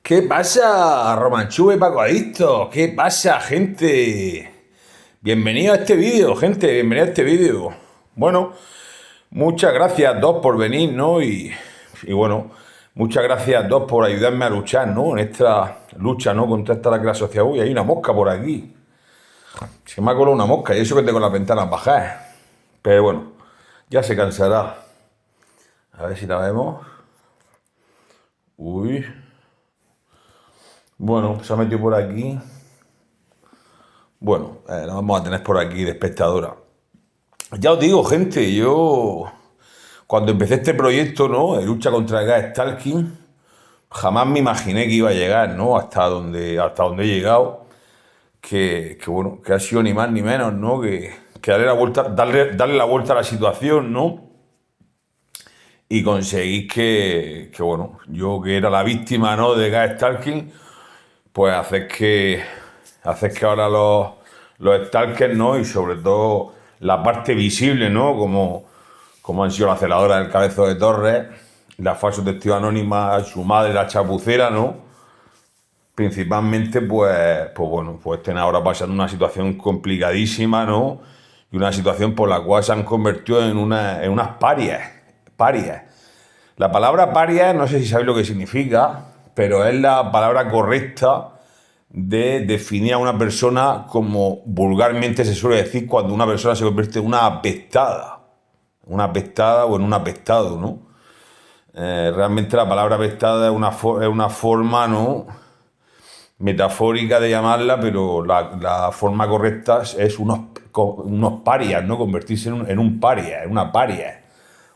¿Qué pasa, Romanchu y Paco Adicto? ¿Qué pasa, gente? Bienvenido a este vídeo, gente, bienvenido a este vídeo. Bueno, muchas gracias a todos por venir, ¿no? Y bueno, muchas gracias a todos por ayudarme a luchar, ¿no? En esta lucha, ¿no? Contra esta lacra social. Uy, hay una mosca por aquí. Se me ha colado una mosca y eso que tengo las ventanas bajadas. Pero bueno, ya se cansará. A ver si la vemos. Uy. Bueno, se ha metido por aquí. Bueno, la vamos a tener por aquí de espectadora. Ya os digo, gente, yo cuando empecé este proyecto, ¿no? De lucha contra el gas stalking, jamás me imaginé que iba a llegar, ¿no? Hasta donde he llegado, bueno, que ha sido ni más ni menos, ¿no? Que darle la vuelta a la situación, ¿no? Y conseguir bueno, yo que era la víctima, ¿no? De gas stalking, pues hacer que ahora los stalkers, ¿no? Y sobre todo la parte visible, ¿no? Como han sido la celadora del Cabezo de Torres, la falso testigo anónima, su madre, la chapucera, ¿no? Principalmente, pues bueno, pues estén ahora pasando una situación complicadísima, ¿no? Y una situación por la cual se han convertido en unas parias. Parias. La palabra paria, no sé si sabéis lo que significa, pero es la palabra correcta de definir a una persona como vulgarmente se suele decir cuando una persona se convierte en una apestada o en un apestado, ¿no? Realmente la palabra apestada es una forma, ¿no? Metafórica de llamarla, pero la forma correcta es unos parias, ¿no? Convertirse en un paria, en una paria,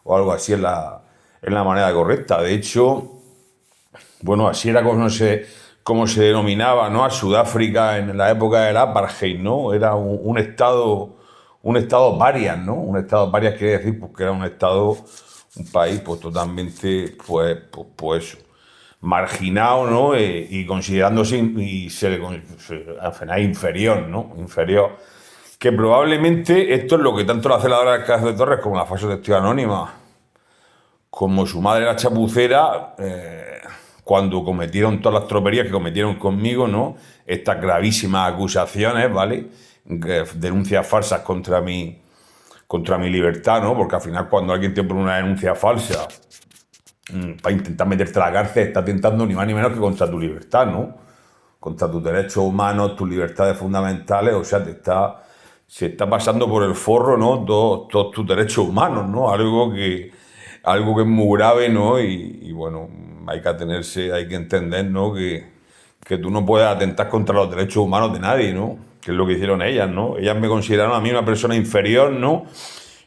o algo así en la manera correcta. De hecho, bueno, así era como se denominaba, ¿no? A Sudáfrica en la época del apartheid, ¿no? Era un estado parias, ¿no? Un estado parias quiere decir pues, que era un país pues totalmente, pues eso, marginado, ¿no? Y considerándose y al final inferior, ¿no? Inferior. Que probablemente esto es lo que tanto la celadora del Cabezo de Torres como la falsa testigo anónima, como su madre la chapucera, cuando cometieron todas las troperías que cometieron conmigo, ¿no? Estas gravísimas acusaciones, ¿vale? Denuncias falsas contra mi libertad, ¿no? Porque al final cuando alguien te pone una denuncia falsa para intentar meterte a la cárcel, está tentando ni más ni menos que contra tu libertad, ¿no? Contra tus derechos humanos, tus libertades fundamentales, o sea, se está pasando por el forro, ¿no? Todos tus derechos humanos, ¿no? Algo que es muy grave, ¿no? Y bueno, hay que entender, ¿no? Que tú no puedes atentar contra los derechos humanos de nadie, ¿no? Que es lo que hicieron ellas, ¿no? Ellas me consideraron a mí una persona inferior, ¿no?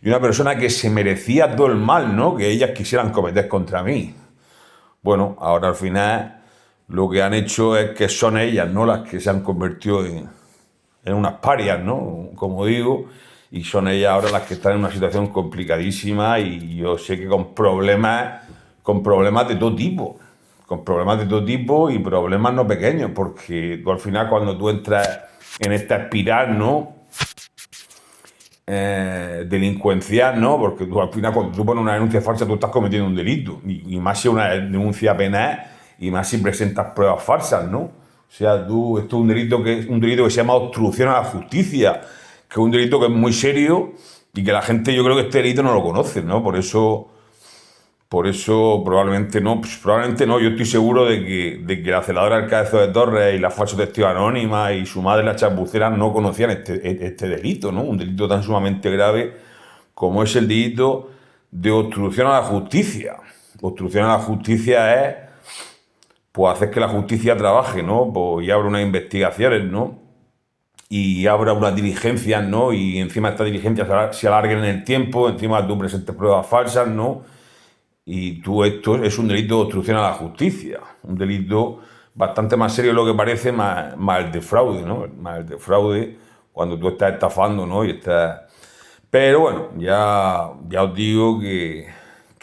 Y una persona que se merecía todo el mal, ¿no? Que ellas quisieran cometer contra mí. Bueno, ahora al final lo que han hecho es que son ellas, ¿no? Las que se han convertido en unas parias, ¿no? Como digo, y son ellas ahora las que están en una situación complicadísima y yo sé que con problemas de todo tipo, y problemas no pequeños, porque tú al final cuando tú entras en esta espiral, ¿no? Delincuencial, ¿no? Porque tú al final cuando tú pones una denuncia falsa tú estás cometiendo un delito, y más si es una denuncia penal, y más si presentas pruebas falsas, ¿no? O sea, esto es un delito que se llama obstrucción a la justicia, que es un delito que es muy serio y que la gente, yo creo que este delito no lo conoce, ¿no? Por eso probablemente no, yo estoy seguro de que la celadora del Cabezo de Torres y la falsa testigo anónima y su madre la chapucera no conocían este delito, ¿no? Un delito tan sumamente grave como es el delito de obstrucción a la justicia. Obstrucción a la justicia es pues hacer que la justicia trabaje, ¿no? Pues, y abra unas investigaciones, ¿no? Y abra unas diligencias, ¿no? Y encima estas diligencias se alarguen en el tiempo, encima tú presentes pruebas falsas, ¿no? Y esto es un delito de obstrucción a la justicia, un delito bastante más serio de lo que parece, más el de fraude, ¿no? Más el de fraude cuando tú estás estafando, ¿no? Pero bueno, ya os digo que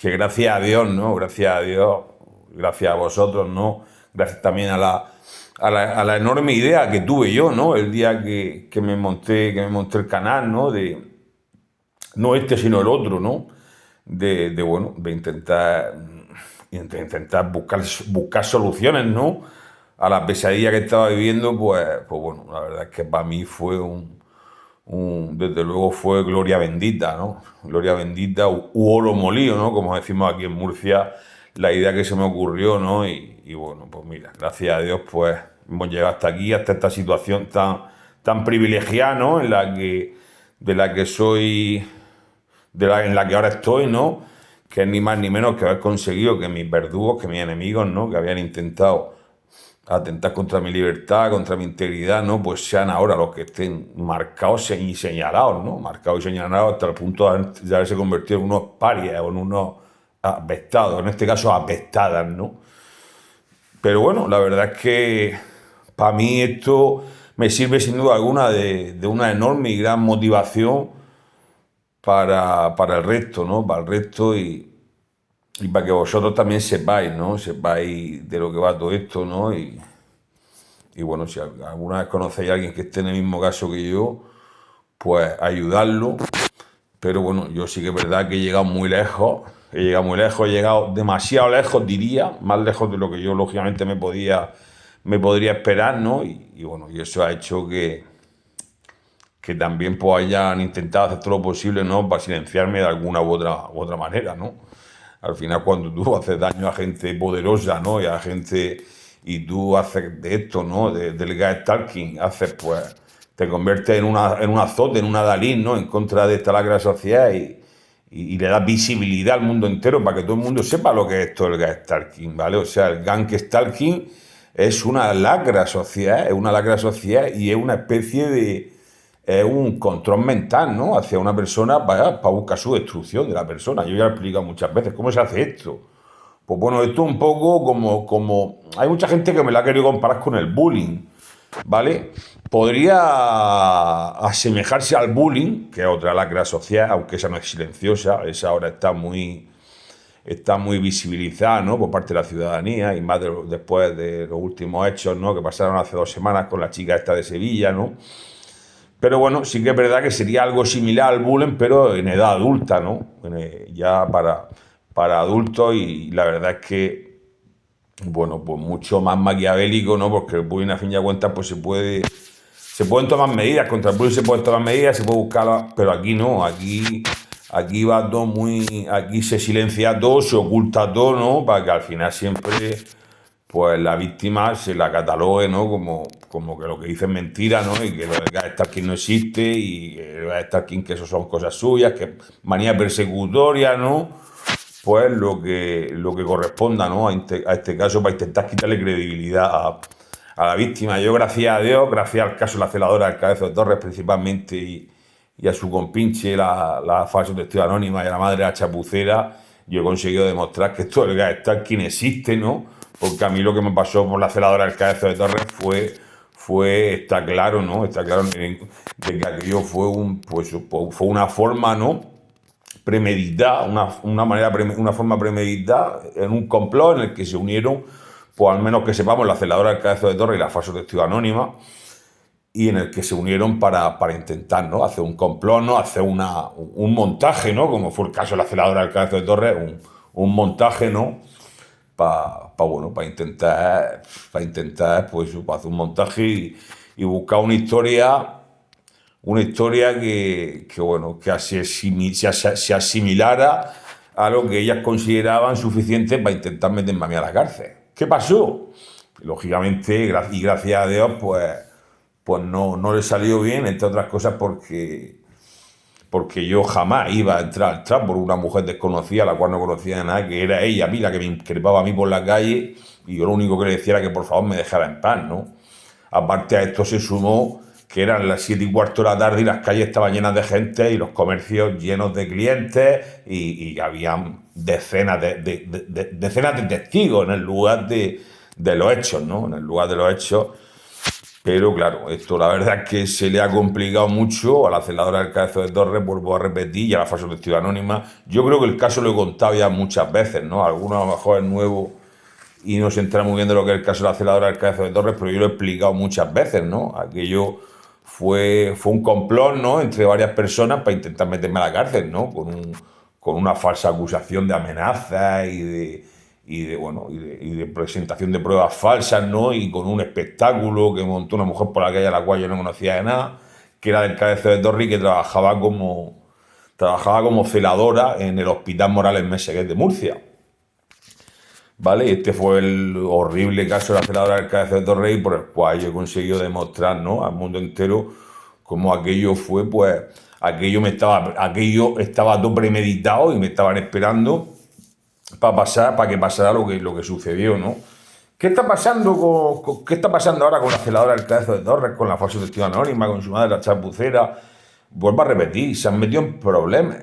gracias a Dios, ¿no? Gracias a Dios, gracias a vosotros, ¿no? Gracias también a la enorme idea que tuve yo, ¿no? El día que me monté el canal, ¿no? No este, sino el otro, ¿no? Bueno, de intentar buscar soluciones, ¿no? a la pesadilla que estaba viviendo, pues bueno, la verdad es que para mí fue desde luego fue gloria bendita, ¿no? Gloria bendita u oro molido, ¿no? Como decimos aquí en Murcia, la idea que se me ocurrió, ¿no? Y bueno, pues mira, gracias a Dios, pues hemos llegado hasta aquí, hasta esta situación tan privilegiada, ¿no? De la que soy, en la que ahora estoy, ¿no? Que es ni más ni menos que haber conseguido que mis verdugos, que mis enemigos, ¿no? Que habían intentado atentar contra mi libertad, contra mi integridad, ¿no? Pues sean ahora los que estén marcados y señalados, ¿no? Marcados y señalados hasta el punto de haberse convertido en unos parias o en unos apestados, en este caso apestadas, ¿no? Pero bueno, la verdad es que para mí esto me sirve sin duda alguna de una enorme y gran motivación para el resto, ¿no? Para el resto y para que vosotros también sepáis, ¿no? Sepáis de lo que va todo esto, ¿no? Y bueno, si alguna vez conocéis a alguien que esté en el mismo caso que yo, pues ayudarlo. Pero bueno, yo sí que es verdad que he llegado muy lejos, he llegado demasiado lejos, diría, más lejos de lo que yo lógicamente me podría esperar, ¿no? Y bueno, y eso ha hecho que también pues hayan intentado hacer todo lo posible, ¿no? Para silenciarme de alguna u otra manera, ¿no? Al final, cuando tú haces daño a gente poderosa, ¿no? Y a gente, y tú haces de esto, ¿no? Del gastalking, haces pues, te conviertes en un azote, en una Dalí, ¿no? En contra de esta lacra social y le das visibilidad al mundo entero para que todo el mundo sepa lo que es esto del gastalking, ¿vale? O sea, el gangstalking es una lacra social, y es una especie de es un control mental, ¿no? Hacia una persona para buscar su destrucción de la persona. Yo ya lo he explicado muchas veces. ¿Cómo se hace esto? Pues bueno, esto un poco como... Hay mucha gente que me la ha querido comparar con el bullying, ¿vale? Podría asemejarse al bullying, que es otra lacra social, aunque esa no es silenciosa, esa ahora está muy visibilizada, ¿no? Por parte de la ciudadanía y más después de los últimos hechos, ¿no? Que pasaron hace 2 semanas con la chica esta de Sevilla, ¿no? Pero bueno, sí que es verdad que sería algo similar al bullying, pero en edad adulta, ¿no? Ya para adultos y la verdad es que, bueno, pues mucho más maquiavélico, ¿no? Porque el bullying, a fin de cuentas, pues se pueden tomar medidas, contra el bullying se pueden tomar medidas, se puede buscar, pero aquí no, aquí va todo aquí se silencia todo, se oculta todo, ¿no? Para que al final siempre pues la víctima se la catalogue, ¿no? Como que lo que dice es mentira, ¿no? Y que lo de gastalking no existe y que lo de gastalking que eso son cosas suyas, que manía persecutoria, ¿no? Pues lo que corresponda, ¿no? A este caso para intentar quitarle credibilidad a la víctima. Yo, gracias a Dios, gracias al caso de la celadora del Cabezo de Torres principalmente y a su compinche, la falsa testigo anónima y a la madre de la chapucera, yo he conseguido demostrar que esto del gastalking existe, ¿no? Porque a mí lo que me pasó por la celadora del Cabezo de Torres está claro, ¿no? Está claro de que aquello fue una forma, ¿no? Premeditada, una forma premeditada en un complot en el que se unieron, pues al menos que sepamos, la celadora del Cabezo de Torres y la falsa testigo anónima, y en el que se unieron para intentar, ¿no? Hacer un complot, ¿no? Hacer un montaje, ¿no? Como fue el caso de la celadora del Cabezo de Torres, un montaje, ¿no? Bueno, para intentar pues hacer un montaje y buscar una historia bueno, que se asimilara a lo que ellas consideraban suficiente para intentar meterme a mí a la cárcel. ¿Qué pasó? Lógicamente, y gracias a Dios, pues no le salió bien, entre otras cosas porque yo jamás iba a entrar al trap por una mujer desconocida, la cual no conocía nada, que era ella a mí, la que me increpaba a mí por la calle, y yo lo único que le decía era que por favor me dejara en paz, ¿no? Aparte a esto se sumó que eran las 7:15 de la tarde y las calles estaban llenas de gente y los comercios llenos de clientes y habían decenas decenas de testigos en el lugar de los hechos, ¿no? En el lugar de los hechos. Pero claro, esto la verdad es que se le ha complicado mucho a la celadora del Cabezo de Torres, vuelvo a repetir, y a la falsa testigo anónima. Yo creo que el caso lo he contado ya muchas veces, ¿no? Algunos a lo mejor es nuevo y no se entera muy bien de lo que es el caso de la celadora del Cabezo de Torres, pero yo lo he explicado muchas veces, ¿no? Aquello fue un complot, ¿no? Entre varias personas para intentar meterme a la cárcel, ¿no? Con una falsa acusación de amenaza y de presentación de pruebas falsas, ¿no? Y con un espectáculo que montó una mujer por la calle a la cual yo no conocía de nada, que era del Cabezón de Torre y que trabajaba como celadora en el Hospital Morales Meseguer de Murcia. ¿Vale? Y este fue el horrible caso de la celadora del Cabezón de Torre por el cual yo he conseguido demostrar, ¿no?, al mundo entero cómo aquello fue, pues, aquello estaba todo premeditado y me estaban esperando para que pasara lo que sucedió, ¿no? ¿Qué está pasando ahora con la celadora del Cabezón de Torres, con la falsa testigo anónima, con su madre la chapucera? Vuelvo a repetir, se han metido en problemas,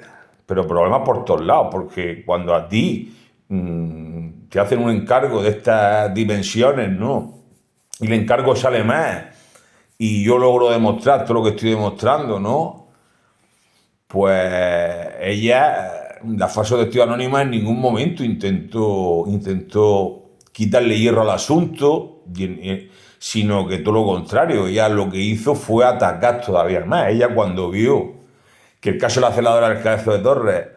pero problemas por todos lados, porque cuando a ti te hacen un encargo de estas dimensiones, ¿no? Y el encargo sale más, y yo logro demostrar todo lo que estoy demostrando, ¿no? Pues la falsa testigo anónima, en ningún momento intentó quitarle hierro al asunto, sino que todo lo contrario. Ella lo que hizo fue atacar todavía más. Ella, cuando vio que el caso de la celadora del Cabezón de Torres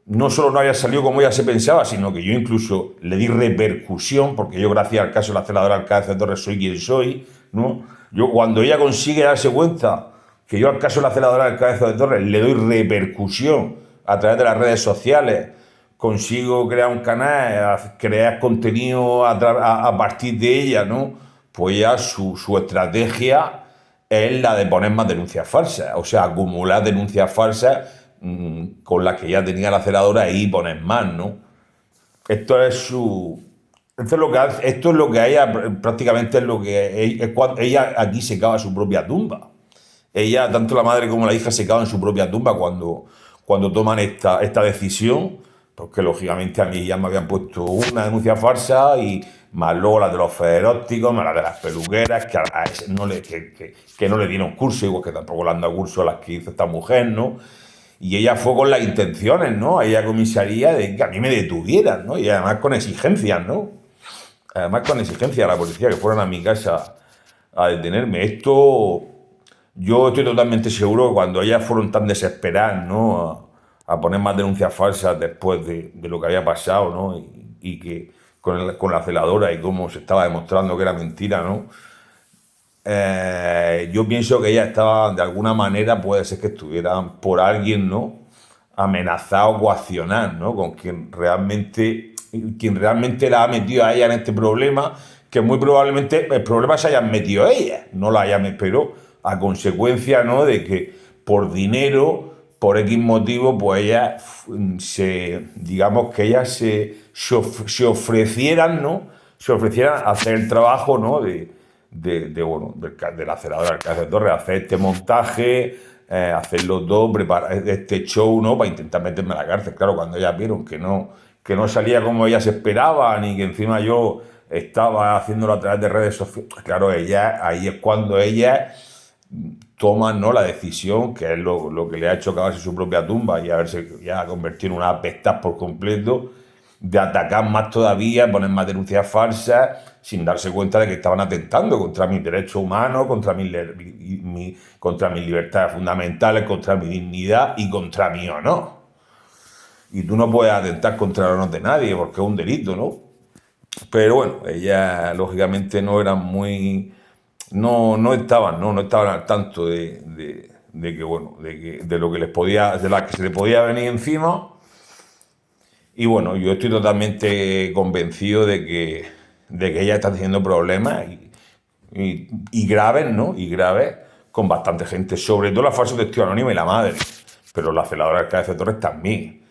no solo no había salido como ella se pensaba, sino que yo incluso le di repercusión, porque yo, gracias al caso de la celadora del Cabezón de Torres, soy quien soy, ¿no? Yo, cuando ella consigue darse cuenta que yo al caso de la celadora del Cabezón de Torres le doy repercusión a través de las redes sociales, consigo crear un canal, crear contenido a partir de ella, ¿no? Pues ya su estrategia es la de poner más denuncias falsas, o sea, acumular denuncias falsas con las que ya tenía la celadora y poner más, ¿no? Esto es lo que hace, esto es lo que ella prácticamente es lo que ella aquí se cava su propia tumba. Ella, tanto la madre como la hija, se cavan en su propia tumba cuando toman esta decisión, porque lógicamente a mí ya me habían puesto una denuncia falsa, y más luego la de los federópticos, más la de las peluqueras, que no le dieron curso, igual que tampoco le han dado curso a las que hizo esta mujer, ¿no? Y ella fue con las intenciones, ¿no?, a ella comisaría, de que a mí me detuvieran, ¿no? Y además con exigencias, ¿no? Además con exigencias a la policía, que fueran a mi casa a detenerme. Yo estoy totalmente seguro que cuando ellas fueron tan desesperadas, ¿no?, a poner más denuncias falsas después de lo que había pasado, ¿no?, y que con la celadora y cómo se estaba demostrando que era mentira, ¿no? Yo pienso que ellas estaban, de alguna manera, puede ser que estuvieran por alguien, ¿no?, amenazado, coaccionar, ¿no?, con quien realmente la ha metido a ella en este problema, que muy probablemente el problema se hayan metido ellas, no la hayan, pero a consecuencia, ¿no?, de que por dinero, por X motivo, pues ellas digamos que ellas se ofrecieran, ¿no? Se ofrecieran a hacer el trabajo, ¿no?, de la celadora del Cabezón de Torres, hacer este montaje, hacerlo todo, preparar este show, ¿no?, para intentar meterme a la cárcel. Claro, cuando ellas vieron que no salía como ellas esperaban, y que encima yo estaba haciéndolo a través de redes sociales, claro, ahí es cuando ellas toman, ¿no?, la decisión, que es lo que le ha hecho cavarse su propia tumba y haberse ya convertido en una apestad por completo, de atacar más todavía, poner más denuncias falsas, sin darse cuenta de que estaban atentando contra mis derechos humanos, contra mis libertades fundamentales, contra mi dignidad y contra mi honor. Y tú no puedes atentar contra el honor de nadie, porque es un delito, ¿no? Pero bueno, ellas lógicamente no eran muy... No estaban al tanto de que, bueno, de lo que de la que se le podía venir encima. Y bueno, yo estoy totalmente convencido de que ella está teniendo problemas y graves, ¿no? Y graves, con bastante gente, sobre todo la falsa testigo anónima y la madre, pero la celadora del Cabezón de Torres también.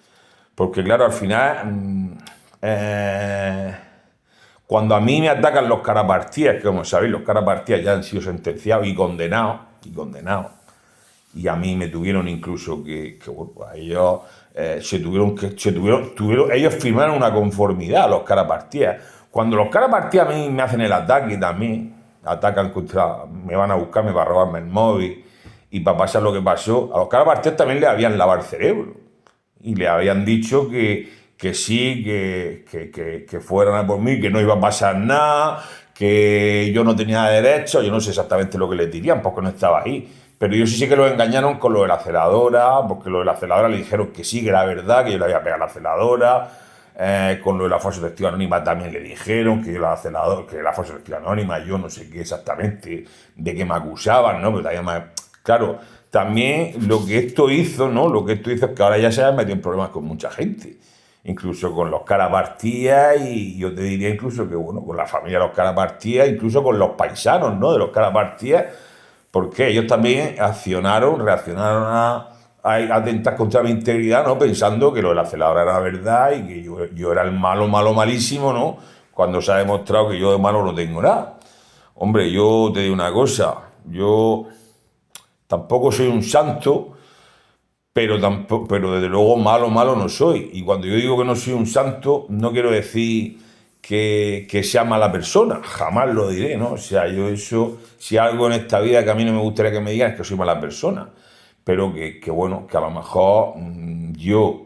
Porque claro, al final, cuando a mí me atacan los carapartías, que como sabéis, los carapartías ya han sido sentenciados y condenados, y a mí me tuvieron incluso bueno, pues ellos ellos firmaron una conformidad, los carapartías. Cuando los carapartías a mí me hacen el ataque también, me van a buscarme para robarme el móvil y para pasar lo que pasó, a los carapartías también le habían lavado el cerebro y le habían dicho que sí, que fueran a por mí, que no iba a pasar nada, que yo no tenía derecho. Yo no sé exactamente lo que les dirían porque no estaba ahí. Pero yo sí sé que los engañaron con lo de la celadora, porque lo de la celadora le dijeron que sí, que era verdad, que yo le había pegado a la celadora. con lo de la falsa testigo anónima también le dijeron que yo la celador, que la falsa testigo anónima, yo no sé qué exactamente, de que me acusaban, ¿no? Pero también claro, también lo que esto hizo, ¿no? Lo que esto hizo es que ahora ya se ha metido en problemas con mucha gente. Incluso con los Carapartía y yo te diría incluso que, bueno, con la familia de los Carapartía, incluso con los paisanos, ¿no? De los Carapartía, porque ellos también reaccionaron a atentar contra mi integridad, ¿no? Pensando que lo de la celadora era verdad y que yo era el malo, malo, malísimo, ¿no? Cuando se ha demostrado que yo de malo no tengo nada. Hombre, yo te digo una cosa, yo tampoco soy un santo, pero tampoco, pero desde luego malo, malo no soy. Y cuando yo digo que no soy un santo, no quiero decir que sea mala persona, jamás lo diré, ¿no? O sea, yo eso, si algo en esta vida que a mí no me gustaría que me digan es que soy mala persona, pero que bueno, que a lo mejor yo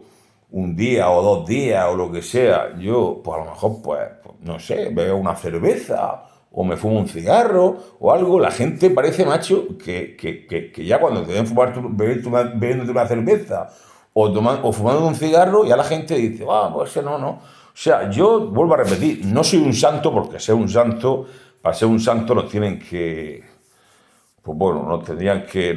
un día o 2 días o lo que sea, yo pues a lo mejor pues, no sé, bebo una cerveza o me fumo un cigarro o algo, la gente parece, macho, que ya cuando te ven fumar bebiéndote una cerveza o fumando un cigarro, ya la gente dice, pues no, no. O sea, yo vuelvo a repetir, no soy un santo porque ser un santo, para ser un santo nos tienen que, pues bueno, nos lo tendría que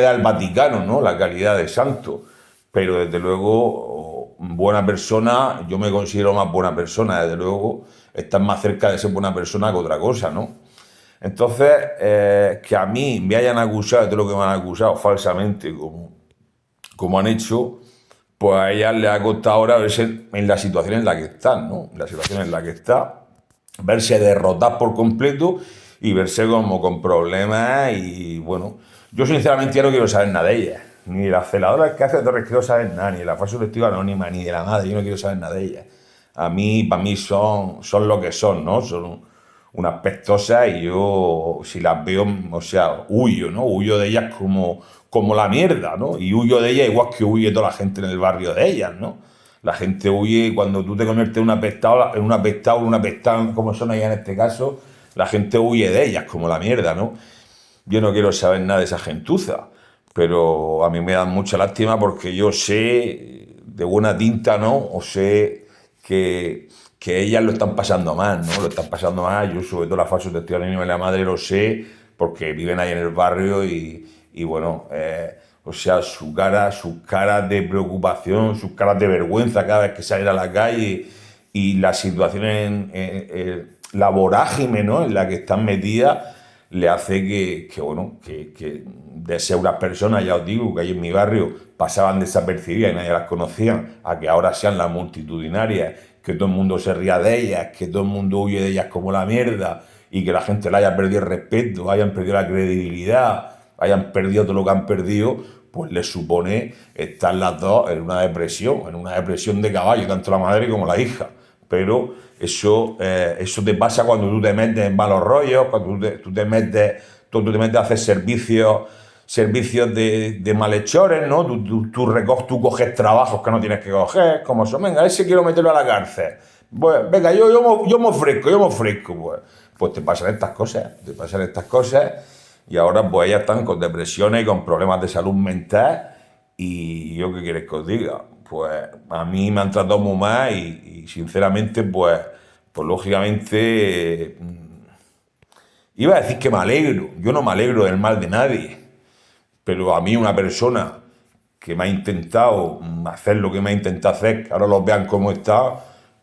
dar el Vaticano, ¿no? La calidad de santo. Pero desde luego, buena persona, yo me considero más buena persona, desde luego, estás más cerca de ser buena persona que otra cosa, ¿no? Entonces, que a mí me hayan acusado de todo lo que me han acusado falsamente, como han hecho, pues a ellas les ha costado ahora verse en la situación en la que están, ¿no? En la situación en la que está, verse derrotadas por completo y verse como con problemas y bueno, yo sinceramente ya no quiero saber nada de ellas, ni de las celadoras que hace Torres quiero saber nada, ni de la falsa testigo anónima, ni de la madre, yo no quiero saber nada de ellas. Para mí son lo que son, ¿no? Son unas pestosas y yo, si las veo, o sea, huyo, ¿no? Huyo de ellas como la mierda, ¿no? Y huyo de ellas igual que huye toda la gente en el barrio de ellas, ¿no? La gente huye cuando tú te conviertes en un apestado, como son ellas en este caso, la gente huye de ellas como la mierda, ¿no? Yo no quiero saber nada de esa gentuza, pero a mí me da mucha lástima porque yo sé de buena tinta, ¿no? O sé que ellas lo están pasando mal, ¿no? Lo están pasando mal. Yo, sobre todo, la falsa testigo anónima de la madre lo sé porque viven ahí en el barrio y bueno, o sea, sus caras de preocupación, sus caras de vergüenza cada vez que salen a la calle y la situación la vorágine, ¿no? En la que están metidas le hace que de ser unas personas, ya os digo, que ahí en mi barrio pasaban desapercibidas y nadie las conocía, a que ahora sean las multitudinarias, que todo el mundo se ría de ellas, que todo el mundo huye de ellas como la mierda y que la gente le haya perdido el respeto, hayan perdido la credibilidad, hayan perdido todo lo que han perdido, pues les supone estar las dos en una depresión de caballo, tanto la madre como la hija. Pero eso te pasa cuando tú te metes en malos rollos, cuando tú te metes a hacer servicios de malhechores, ¿no? Tú coges trabajos que no tienes que coger, como son, venga, ese quiero meterlo a la cárcel. Pues, venga, yo me ofrezco, pues te pasan estas cosas, y ahora pues ellas están con depresiones y con problemas de salud mental, y yo qué quieres que os diga, pues a mí me han tratado muy mal y sinceramente pues lógicamente iba a decir que me alegro, yo no me alegro del mal de nadie, pero a mí una persona que me ha intentado hacer lo que me ha intentado hacer, que ahora los vean cómo está,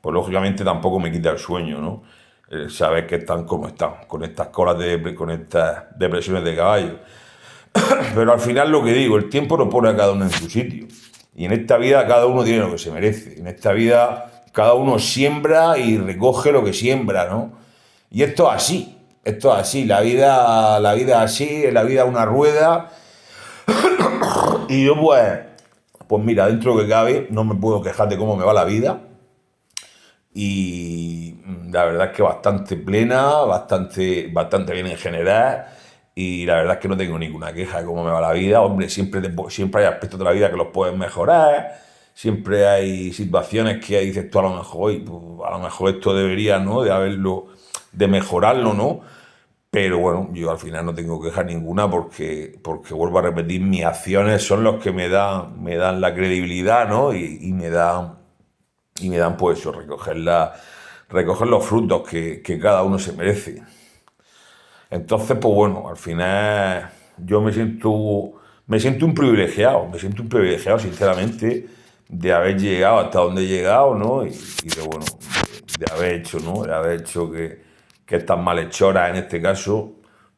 pues lógicamente tampoco me quita el sueño, ¿no? Saber que están como están, con estas con estas depresiones de caballo. Pero al final lo que digo, el tiempo nos pone a cada uno en su sitio. Y en esta vida cada uno tiene lo que se merece. En esta vida cada uno siembra y recoge lo que siembra, ¿no? Y esto es así, la vida es así, la vida es una rueda. Y yo pues mira, dentro de lo que cabe, no me puedo quejar de cómo me va la vida. Y la verdad es que bastante plena, bastante bien en general. Y la verdad es que no tengo ninguna queja de cómo me va la vida. Hombre, siempre hay aspectos de la vida que los puedes mejorar. Siempre hay situaciones que dices tú a lo mejor, "Oye, pues, a lo mejor esto debería, ¿no? De mejorarlo, ¿no? Pero bueno, yo al final no tengo queja ninguna porque vuelvo a repetir, mis acciones son los que me dan la credibilidad, ¿no? Y me dan y me dan pues eso, recoger los frutos que cada uno se merece. Entonces, pues bueno, al final yo me siento un privilegiado, sinceramente, de haber llegado hasta donde he llegado, ¿no? Y de, bueno, de haber hecho, ¿no? De haber hecho que estas malhechoras, en este caso,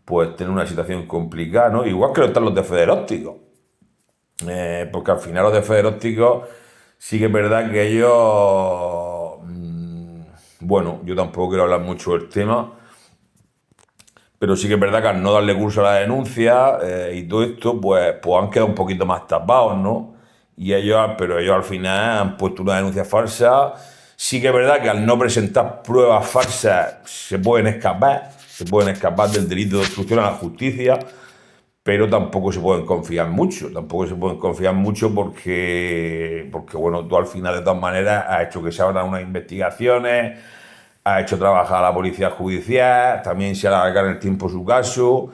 pues tener una situación complicada, ¿no? Igual que lo están los de Federópticos. Porque al final los de Federópticos sí que es verdad que ellos, bueno, yo tampoco quiero hablar mucho del tema, pero sí que es verdad que al no darle curso a la denuncia y todo esto, pues han quedado un poquito más tapados, ¿no? Pero ellos al final han puesto una denuncia falsa. Sí que es verdad que al no presentar pruebas falsas se pueden escapar del delito de obstrucción a la justicia, pero tampoco se pueden confiar mucho, porque bueno, tú al final de todas maneras has hecho que se abran unas investigaciones, has hecho trabajar a la policía judicial, también se alarga en el tiempo su caso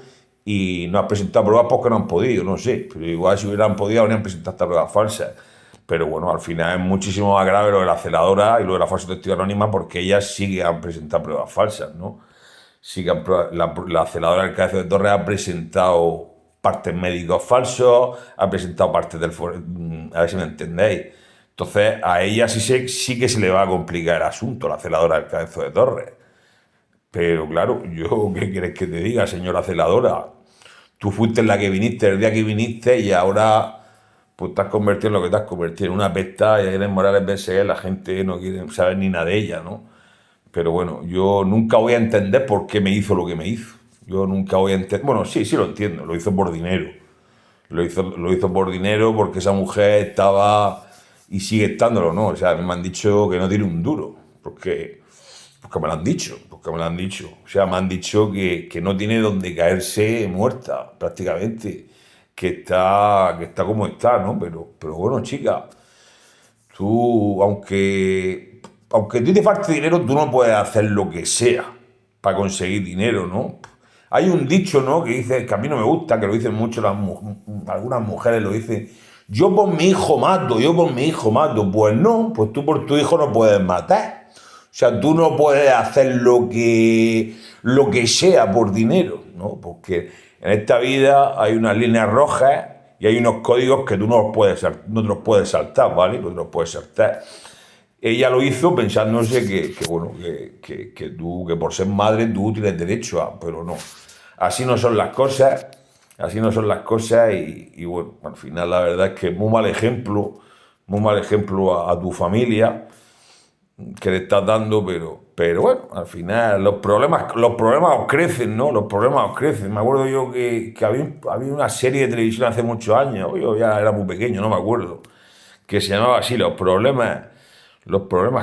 y no has presentado pruebas porque no han podido, no sé, pero igual si hubieran podido habrían presentado estas pruebas falsas. Pero bueno, al final es muchísimo más grave lo de la celadora y lo de la falsa testigo anónima porque ellas sí que han presentado pruebas falsas, ¿no? Sí que la celadora del caso de Torres ha presentado partes médicos falsos, ha presentado partes a ver si me entendéis. Entonces, a ella sí que se le va a complicar el asunto, la celadora del cabezo de Torres. Pero claro, yo, ¿qué quieres que te diga, señora celadora? Tú fuiste la que viniste el día que viniste y ahora pues te has convertido en lo que te has convertido, en una pesta y Irene Morales BSE, la gente no quiere saber ni nada de ella, ¿no? Pero bueno, yo nunca voy a entender por qué me hizo lo que me hizo. Yo nunca voy a entender. Bueno, sí, sí lo entiendo. Lo hizo por dinero. Lo hizo por dinero porque esa mujer estaba y sigue estándolo, ¿no? O sea, me han dicho que no tiene un duro. Porque me lo han dicho. Porque me lo han dicho. O sea, me han dicho que no tiene donde caerse muerta, prácticamente. Que está como está, ¿no? Pero bueno, chica. Tú, aunque a ti te falte dinero, tú no puedes hacer lo que sea para conseguir dinero, ¿no? Hay un dicho, ¿no? Que dice, que a mí no me gusta, que lo dicen mucho algunas mujeres, lo dicen, yo por mi hijo mato, yo por mi hijo mato. Pues no, pues tú por tu hijo no puedes matar. O sea, tú no puedes hacer lo que sea por dinero, ¿no? Porque en esta vida hay unas líneas rojas y hay unos códigos que tú no te los puedes saltar, ¿vale? No te los puedes saltar. Ella lo hizo pensándose bueno, que por ser madre tú tienes derecho a, pero no. Así no son las cosas, así no son las cosas y bueno, al final la verdad es que muy mal ejemplo a tu familia que le estás dando, pero bueno, al final los problemas os crecen, ¿no? Los problemas os crecen. Me acuerdo yo que había una serie de televisión hace muchos años, yo ya era muy pequeño, no me acuerdo, que se llamaba así, los problemas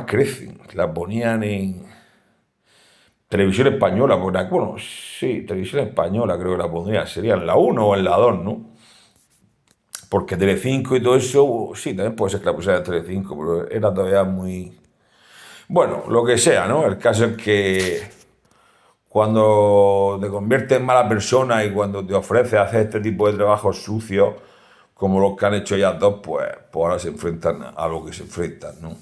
crecen. La ponían en televisión española, bueno, sí, televisión española creo que la pondría, sería en la uno o en la 2, ¿no? Porque Telecinco y todo eso, sí, también puede ser que la pusiera en Telecinco, pero era todavía muy... Bueno, lo que sea, ¿no? El caso es que cuando te conviertes en mala persona y cuando te ofreces hacer este tipo de trabajos sucios, como los que han hecho ellas dos, pues ahora se enfrentan a lo que se enfrentan, ¿no?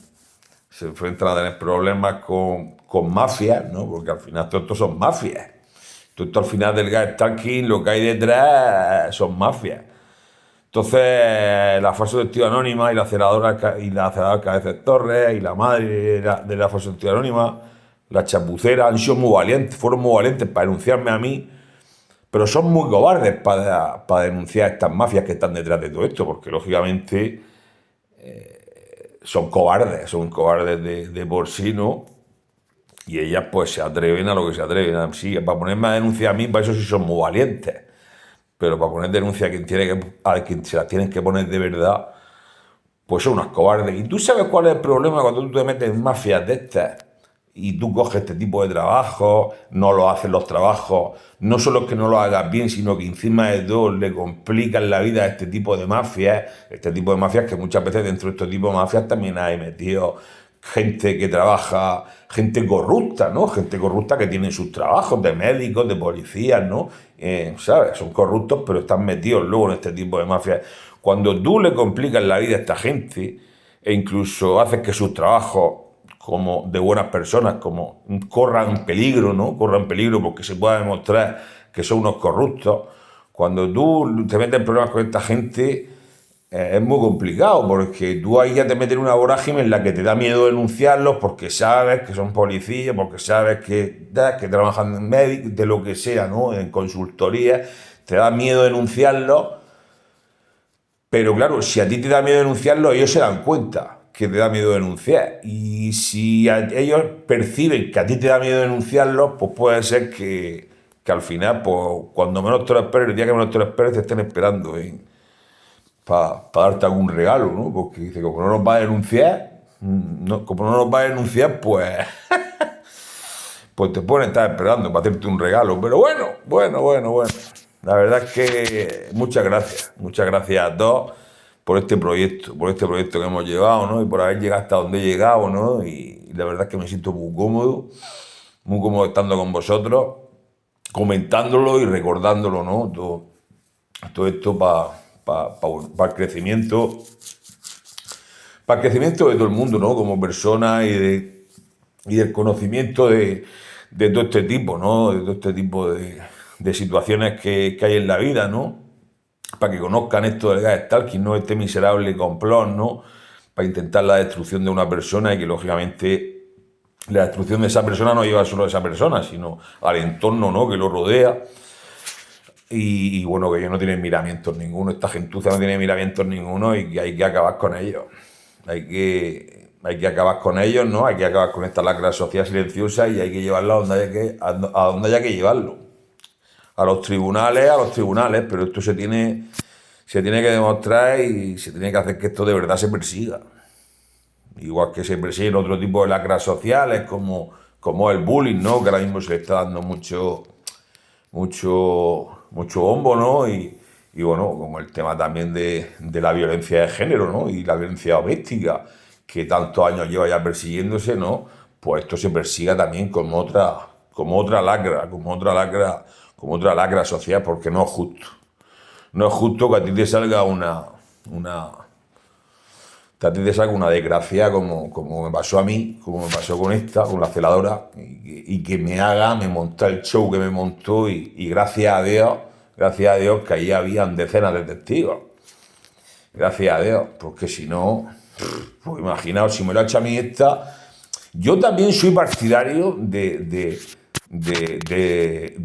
Se enfrentan a tener problemas con mafias, ¿no? Porque al final todo esto son mafias. Todo esto al final del gas stalking, lo que hay detrás son mafias. Entonces, la falsa testigo anónima y la celadora Cabezas Torres y la madre de la falsa testigo anónima, la chapucera, han sido muy valientes, fueron muy valientes para denunciarme a mí, pero son muy cobardes para denunciar a estas mafias que están detrás de todo esto, porque lógicamente son cobardes de por sí, ¿no? Y ellas pues se atreven a lo que se atreven. Sí, para ponerme a denunciar a mí, para eso sí son muy valientes. Pero para poner denuncia a quien se las tienen que poner de verdad, pues son unas cobardes. ¿Y tú sabes cuál es el problema cuando tú te metes en mafias de estas? Y tú coges este tipo de trabajo, no lo haces los trabajos, no solo es que no lo hagas bien, sino que encima de todo le complican la vida a este tipo de mafias que muchas veces dentro de este tipo de mafias también hay metido gente que trabaja, gente corrupta, ¿no? Gente corrupta que tiene sus trabajos de médicos, de policías, ¿no? ¿Sabes? Son corruptos, pero están metidos luego en este tipo de mafias. Cuando tú le complicas la vida a esta gente, e incluso haces que sus trabajos como de buenas personas, como corran peligro, ¿no? Corran peligro porque se pueda demostrar que son unos corruptos. Cuando tú te metes en problemas con esta gente, es muy complicado, porque tú ahí ya te metes en una vorágine en la que te da miedo denunciarlos porque sabes que son policías, porque sabes que trabajan en médicos, de lo que sea, ¿no? En consultoría, te da miedo denunciarlos, pero claro, si a ti te da miedo denunciarlos, ellos se dan cuenta que te da miedo denunciar. Y si ellos perciben que a ti te da miedo denunciarlos, pues puede ser que al final, pues cuando menos te lo esperes, el día que menos te lo esperes, te estén esperando, para darte algún regalo, ¿no? Porque dice, como no nos va a denunciar, como no nos va a denunciar, pues te pueden estar esperando para hacerte un regalo. Pero bueno. La verdad es que muchas gracias a todos por este proyecto que hemos llevado, ¿no? Y por haber llegado hasta donde he llegado, ¿no? Y la verdad es que me siento muy cómodo estando con vosotros, comentándolo y recordándolo, ¿no? Todo esto para el crecimiento, de todo el mundo, ¿no? Como persona y del conocimiento de todo este tipo, ¿no? De todo este tipo de situaciones que hay en la vida, ¿no? Para que conozcan esto del gas stalking, ¿no? Este miserable complot, ¿no? Para intentar la destrucción de una persona y que lógicamente la destrucción de esa persona no lleva solo a esa persona, sino al entorno, ¿no? Que lo rodea. Y bueno, que ellos no tienen miramientos ninguno, esta gentuza no tiene miramientos ninguno y que hay que acabar con ellos. Hay que acabar con ellos, ¿no? Hay que acabar con esta lacra social silenciosa y hay que llevarlo a donde haya que llevarlo. A los tribunales, pero esto se tiene que demostrar y se tiene que hacer que esto de verdad se persiga. Igual que se persiguen otro tipo de lacras sociales como el bullying, ¿no? Que ahora mismo se le está dando mucho bombo, ¿no? Y bueno, como el tema también de la violencia de género, ¿no? Y la violencia doméstica, que tantos años lleva ya persiguiéndose, ¿no? Pues esto se persiga también como otra lacra social, porque no es justo. No es justo que a ti te salga una desgracia como me pasó a mí, como me pasó con la celadora, y que me montó el show que me montó, y gracias a Dios que ahí habían decenas de testigos. Gracias a Dios, porque si no, pues imaginaos, si me lo ha hecho a mí esta. Yo también soy partidario de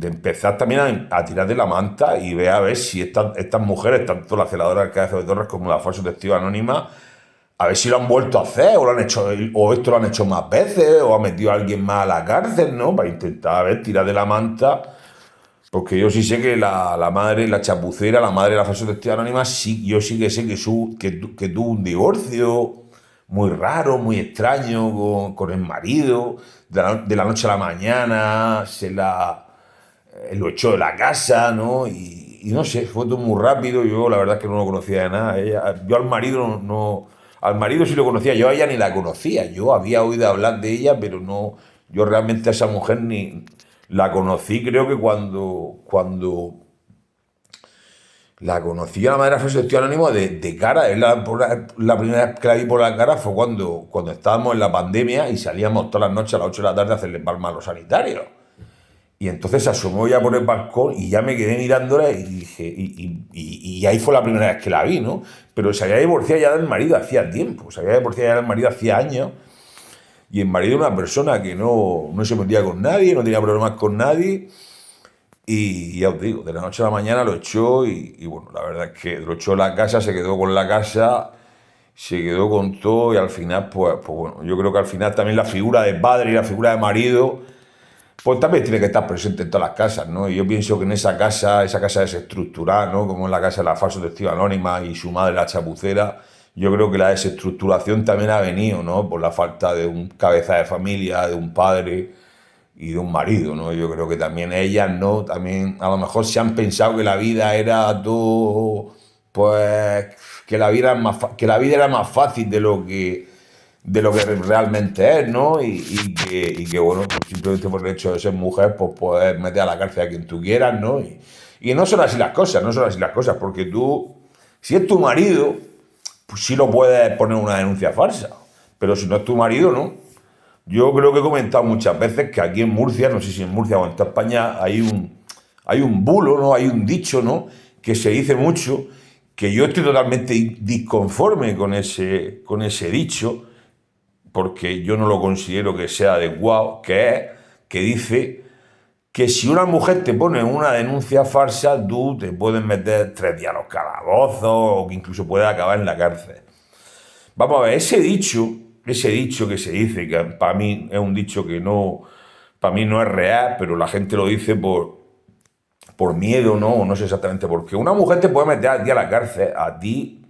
empezar también a tirar de la manta y ver a ver si estas mujeres, tanto la celadora del Alcázar de Torres como la falso testigo anónima, a ver si lo han vuelto a hacer, o lo han hecho, o esto lo han hecho más veces, o ha metido a alguien más a la cárcel, ¿no? Para intentar, a ver, tirar de la manta. Porque yo sí sé que la madre, la chapucera, la madre de la falsa testigo anónima, sí, yo sí que sé que tuvo un divorcio muy raro, muy extraño con el marido, de la noche a la mañana, lo echó de la casa, ¿no? Y no sé, fue todo muy rápido. Yo la verdad es que no lo conocía de nada. Yo al marido no, al marido sí lo conocía, yo a ella ni la conocía. Yo había oído hablar de ella, pero no, yo realmente a esa mujer ni la conocí, creo que cuando la conocí a la madre de Alfonso Anónimo de cara. La primera vez que la vi por la cara fue cuando estábamos en la pandemia y salíamos todas las noches a las 8 de la tarde a hacerle palmas a los sanitarios. Y entonces se asomó ya por el balcón y ya me quedé mirándola y dije, y ahí fue la primera vez que la vi, ¿no? Pero se había divorciado ya del marido hacía tiempo, se había divorciado ya del marido hacía años. Y el marido era una persona que no se metía con nadie, no tenía problemas con nadie. Y ya os digo, de la noche a la mañana lo echó y bueno, la verdad es que lo echó en la casa, se quedó con la casa, se quedó con todo y al final, pues bueno, yo creo que al final también la figura de padre y la figura de marido, pues también tiene que estar presente en todas las casas, ¿no? Y yo pienso que en esa casa desestructurada, ¿no? Como en la casa de la falso testigo anónima y su madre la chapucera, yo creo que la desestructuración también ha venido, ¿no? Por la falta de un cabeza de familia, de un padre y de un marido, ¿no? Yo creo que también ellas, ¿no? También a lo mejor se han pensado que la vida era todo, pues, que la vida era más fácil de lo que realmente es, ¿no? Y que bueno, pues simplemente por el hecho de ser mujer, pues puedes meter a la cárcel a quien tú quieras, ¿no? Y no son así las cosas, porque tú, si es tu marido, sí lo puedes poner una denuncia falsa, pero si no es tu marido, no. Yo creo que he comentado muchas veces que aquí en Murcia, no sé si en Murcia o en toda España, hay un bulo, ¿no? Hay un dicho, ¿no? Que se dice mucho, que yo estoy totalmente disconforme con ese dicho, porque yo no lo considero que sea adecuado, que dice que si una mujer te pone una denuncia falsa, tú te puedes meter 3 días a los calabozos o que incluso puedes acabar en la cárcel. Vamos a ver, ese dicho que se dice, que para mí es un dicho que no, para mí no es real, pero la gente lo dice por miedo, ¿no? O no sé exactamente por qué. Una mujer te puede meter a ti a la cárcel, a ti,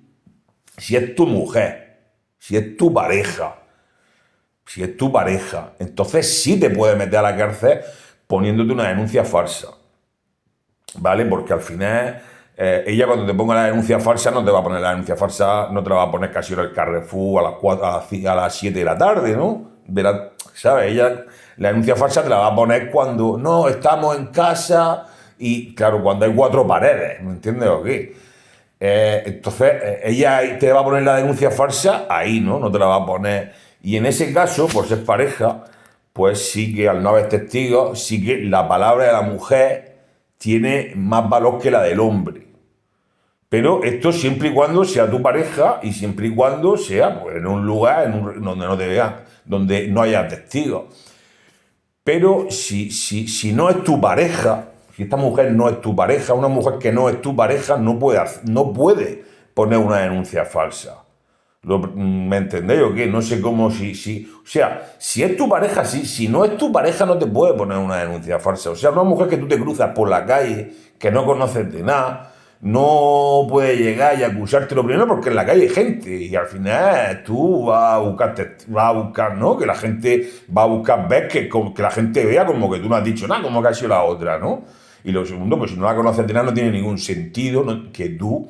si es tu mujer, si es tu pareja. Si es tu pareja, entonces sí te puede meter a la cárcel poniéndote una denuncia falsa, ¿vale? Porque al final ella cuando te ponga la denuncia falsa no te va a poner la denuncia falsa, no te la va a poner casi en el Carrefour a las 4, a las 7 de la tarde, ¿no? ¿Sabes? Ella la denuncia falsa te la va a poner cuando no, estamos en casa y claro, cuando hay 4 paredes, ¿me entiendes o qué? Entonces, ella te va a poner la denuncia falsa ahí, ¿no? No te la va a poner. Y en ese caso, por ser pareja, pues sí que al no haber testigos, sí que la palabra de la mujer tiene más valor que la del hombre. Pero esto siempre y cuando sea tu pareja y siempre y cuando sea pues, en un lugar donde no te vean, donde no haya testigos. Pero si no es tu pareja, si esta mujer no es tu pareja, una mujer que no es tu pareja no puede poner una denuncia falsa. ¿Me entendéis o qué? No sé cómo o sea, si es tu pareja, sí, si no es tu pareja no te puede poner una denuncia falsa. O sea, una mujer que tú te cruzas por la calle, que no conoces de nada, no puede llegar y acusarte lo primero porque en la calle hay gente y al final tú vas a buscar, ¿no? Que la gente va a buscar ver que la gente vea como que tú no has dicho nada, como que ha sido la otra, ¿no? Y lo segundo, pues si no la conoces de nada no tiene ningún sentido que tú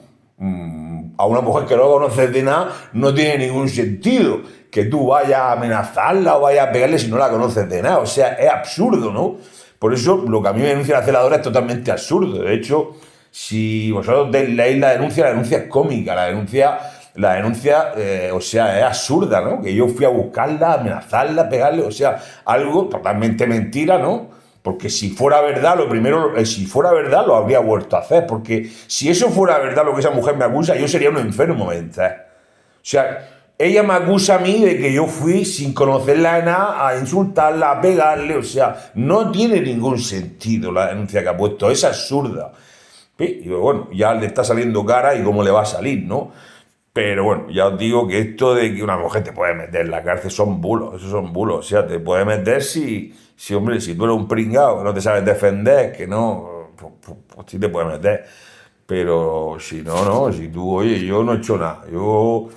a una mujer que no conoces de nada no tiene ningún sentido que tú vayas a amenazarla o vayas a pegarle si no la conoces de nada. O sea, es absurdo, ¿no? Por eso lo que a mí me denuncia la celadora es totalmente absurdo. De hecho, si vosotros leéis la denuncia es cómica. La denuncia, o sea, es absurda, ¿no? Que yo fui a buscarla, amenazarla, pegarle, o sea, algo totalmente mentira, ¿no? Porque si fuera verdad, si fuera verdad, lo habría vuelto a hacer. Porque si eso fuera verdad lo que esa mujer me acusa, yo sería un enfermo mental. O sea, ella me acusa a mí de que yo fui sin conocerla de nada a insultarla, a pegarle. O sea, no tiene ningún sentido la denuncia que ha puesto. Es absurda. Y bueno, ya le está saliendo cara y cómo le va a salir, ¿no? Pero bueno, ya os digo que esto de que una mujer te puede meter en la cárcel son bulos, esos son bulos. O sea, te puede meter hombre, si tú eres un pringao que no te sabes defender, que no, pues sí te puede meter. Pero si no, no, si tú, oye, yo no he hecho nada. Tú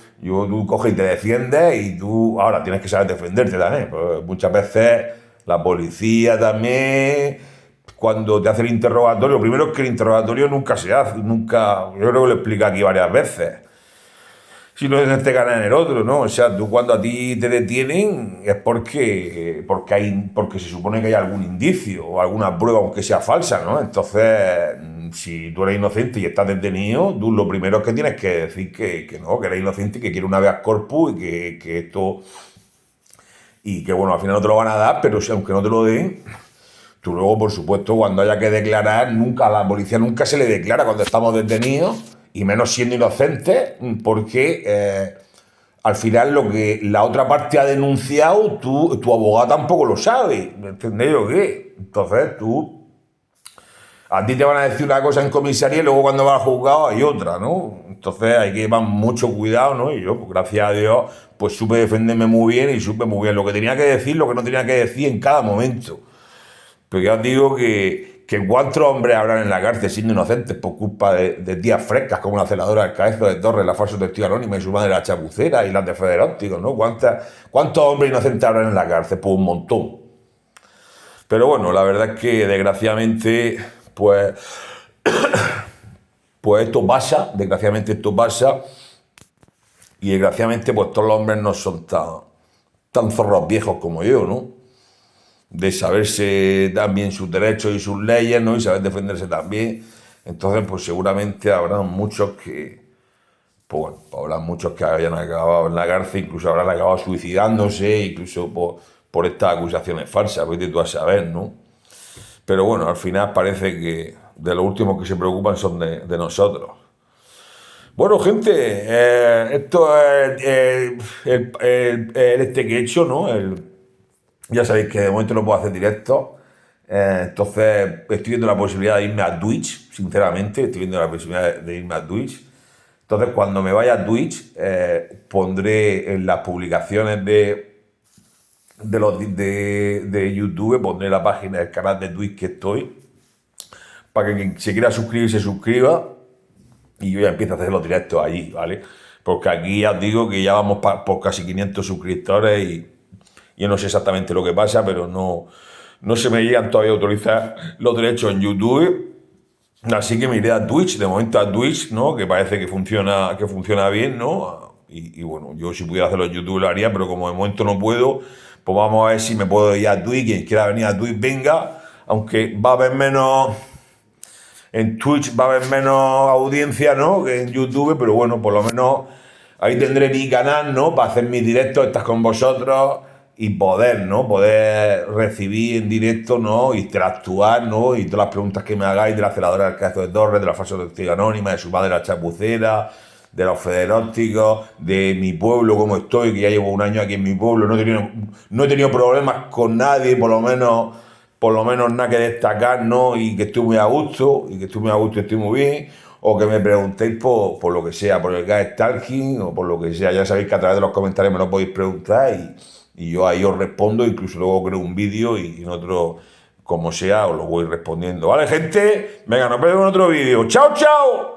coges y te defiendes y tú ahora tienes que saber defenderte también. Pues muchas veces la policía también, cuando te hace el interrogatorio, primero es que el interrogatorio nunca se hace, nunca, yo creo que lo explico aquí varias veces. Si no en este canal en el otro, ¿no? O sea, tú cuando a ti te detienen es porque se supone que hay algún indicio o alguna prueba, aunque sea falsa, ¿no? Entonces, si tú eres inocente y estás detenido, tú lo primero es que tienes que decir que no, que eres inocente y que quiere un habeas corpus y que esto... Y que, bueno, al final no te lo van a dar, pero si, aunque no te lo den, tú luego, por supuesto, cuando haya que declarar, a la policía nunca se le declara cuando estamos detenidos, y menos siendo inocentes, porque al final lo que la otra parte ha denunciado, tu abogado tampoco lo sabe, ¿me entendéis o qué? Entonces a ti te van a decir una cosa en comisaría y luego cuando vas al juzgado hay otra, ¿no? Entonces hay que llevar mucho cuidado, ¿no? Y yo, pues, gracias a Dios, pues supe defenderme muy bien y supe muy bien lo que tenía que decir, lo que no tenía que decir en cada momento. Pero ya os digo que 4 hombres habrán en la cárcel siendo inocentes por culpa de tías frescas como la celadora del Cabezo de Torres, la falsa testigo anónima y su madre la chapucera y las de Federóptico, ¿no? ¿Cuántos hombres inocentes habrán en la cárcel? Pues un montón. Pero bueno, la verdad es que desgraciadamente, pues esto pasa y desgraciadamente pues todos los hombres no son tan zorros viejos como yo, ¿no? De saberse también sus derechos y sus leyes, ¿no? Y saber defenderse también. Entonces, pues seguramente habrá muchos pues bueno, pues habrá muchos que hayan acabado en la cárcel, incluso habrán acabado suicidándose, incluso por estas acusaciones falsas, vete tú a saber, ¿no? Pero bueno, al final parece que de los últimos que se preocupan son de nosotros. Bueno, gente, esto es este que he hecho, ¿no? Ya sabéis que de momento no puedo hacer directo. Entonces estoy viendo la posibilidad de irme a Twitch, sinceramente, estoy viendo la posibilidad de irme a Twitch. Entonces cuando me vaya a Twitch, pondré en las publicaciones de YouTube, pondré la página del canal de Twitch que estoy, para que quien se quiera suscribir se suscriba y yo ya empiezo a hacer los directos allí, ¿vale? Porque aquí ya os digo que ya vamos por casi 500 suscriptores y yo no sé exactamente lo que pasa, pero no se me llegan todavía a autorizar los derechos en YouTube. Así que me iré a Twitch, de momento a Twitch, ¿no? Que parece que funciona bien, ¿no? Y bueno, yo si pudiera hacerlo en YouTube lo haría, pero como de momento no puedo, pues vamos a ver si me puedo ir a Twitch. Quien quiera venir a Twitch, venga. Aunque va a haber menos. En Twitch va a haber menos audiencia, ¿no? Que en YouTube, pero bueno, por lo menos ahí tendré mi canal, ¿no? Para hacer mis directos, estar con vosotros y poder, ¿no? Poder recibir en directo, ¿no? Interactuar, ¿no? Y todas las preguntas que me hagáis de la celadora del caso de Torres, de la falsa testigo anónima, de su madre la chapucera, de los federópticos, de mi pueblo, cómo estoy, que ya llevo un año aquí en mi pueblo, no he tenido problemas con nadie, por lo menos nada que destacar, ¿no? Y que estoy muy a gusto, y estoy muy bien, o que me preguntéis por lo que sea, por el gas stalking, o por lo que sea. Ya sabéis que a través de los comentarios me lo podéis preguntar y yo ahí os respondo, incluso luego creo un vídeo y en otro, como sea, os lo voy respondiendo. ¿Vale, gente? Venga, nos vemos en otro vídeo. ¡Chao, chao!